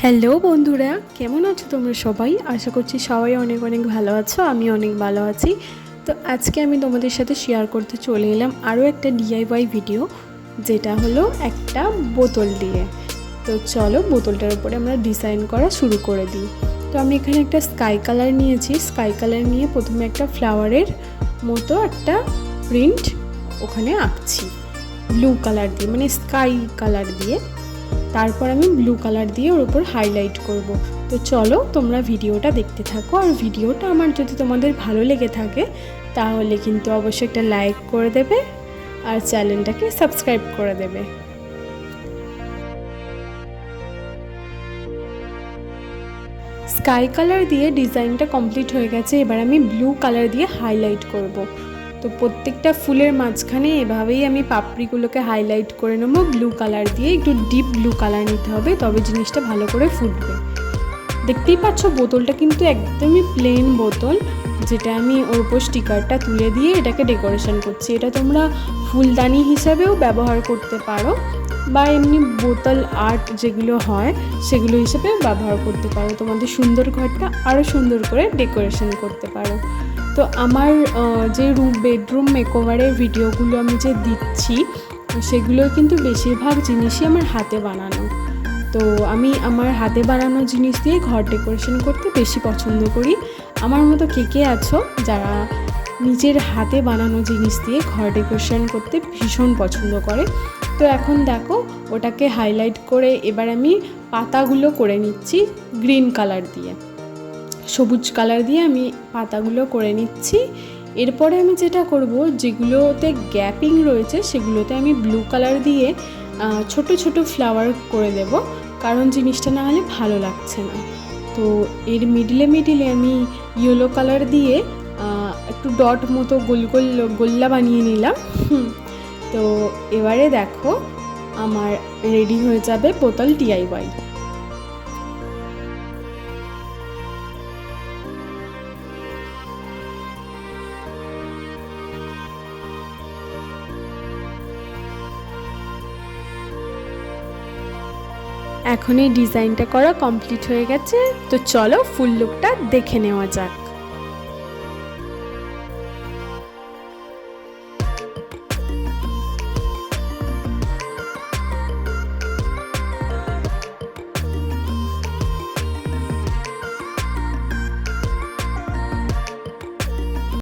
Hello বন্ধুরা, কেমন আছো তোমরা সবাই? আশা করছি সবাই অনেক অনেক ভালো আছো। আমি অনেক ভালো আছি। তো আজকে আমি তোমাদের সাথে শেয়ার করতে চলে এলাম আরও একটা ডিআইওয়াই ভিডিও, যেটা হলো একটা বোতল দিয়ে। তো চলো বোতলটার উপরে আমরা ডিজাইন করা শুরু করে দিই। তো আমি এখানে একটা স্কাই কালার নিয়েছি। স্কাই কালার নিয়ে প্রথমে একটা ফ্লাওয়ারের মতো একটা প্রিন্ট ওখানে আঁকছি ব্লু কালার দিয়ে, মানে স্কাই কালার দিয়ে। তারপর আমি ব্লু কালার দিয়ে ওর উপর হাইলাইট করব। তো চলো তোমরা ভিডিওটা দেখতে থাকো। আর ভিডিওটা আমার যদি তোমাদের ভালো লেগে থাকে তাহলে কিন্তু অবশ্যই একটা লাইক করে দেবে আর চ্যানেলটাকে সাবস্ক্রাইব করে দেবে। স্কাই কালার দিয়ে ডিজাইনটা কমপ্লিট হয়ে গেছে। এবার আমি ব্লু কালার দিয়ে হাইলাইট করব। তো প্রত্যেকটা ফুলের মাঝখানে এভাবেই আমি পাপড়িগুলোকে হাইলাইট করে নেবো ব্লু কালার দিয়ে। একটু ডিপ ব্লু কালার নিতে হবে, তবে জিনিসটা ভালো করে ফুটবে। দেখতেই পাচ্ছ বোতলটা কিন্তু একদমই প্লেন বোতল, যেটা আমি ওর উপর স্টিকারটা তুলে দিয়ে এটাকে ডেকোরেশন করছি। এটা তোমরা ফুলদানি হিসাবেও ব্যবহার করতে পারো, বা এমনি বোতল আর্ট যেগুলো হয় সেগুলো হিসেবেও ব্যবহার করতে পারো। তোমাদের সুন্দর ঘরটা আরও সুন্দর করে ডেকোরেশন করতে পারো। তো আমার যে বেডরুম মেকওভারের ভিডিওগুলো আমি যে দিচ্ছি সেগুলো কিন্তু বেশিরভাগ জিনিসই আমার হাতে বানানো। তো আমি আমার হাতে বানানো জিনিস দিয়ে ঘর ডেকোরেশন করতে বেশি পছন্দ করি। আমার মতো কে কে আছো যারা নিজের হাতে বানানো জিনিস দিয়ে ঘর ডেকোরেশন করতে ভীষণ পছন্দ করে? তো এখন দেখো ওটাকে হাইলাইট করে এবার আমি পাতাগুলো করে নিচ্ছি গ্রিন কালার দিয়ে, সবুজ কালার দিয়ে আমি পাতাগুলো করে নিচ্ছি। এরপরে আমি যেটা করব, যেগুলোতে গ্যাপিং রয়েছে সেগুলোতে আমি ব্লু কালার দিয়ে ছোট ছোট ফ্লাওয়ার করে দেব, কারণ জিনিসটা না হলে ভালো লাগছে না। তো এর মিডিলে আমি ইয়েলো কালার দিয়ে একটু ডট মতো গোল গোল গোল্লা বানিয়ে নিলাম। তো এবারে দেখো আমার রেডি হয়ে যাবে বোতল ডিআইওয়াই। এখন এই ডিজাইনটা করা কমপ্লিট হয়ে গেছে। তো চলো ফুল লুকটা দেখে নেওয়া যাক।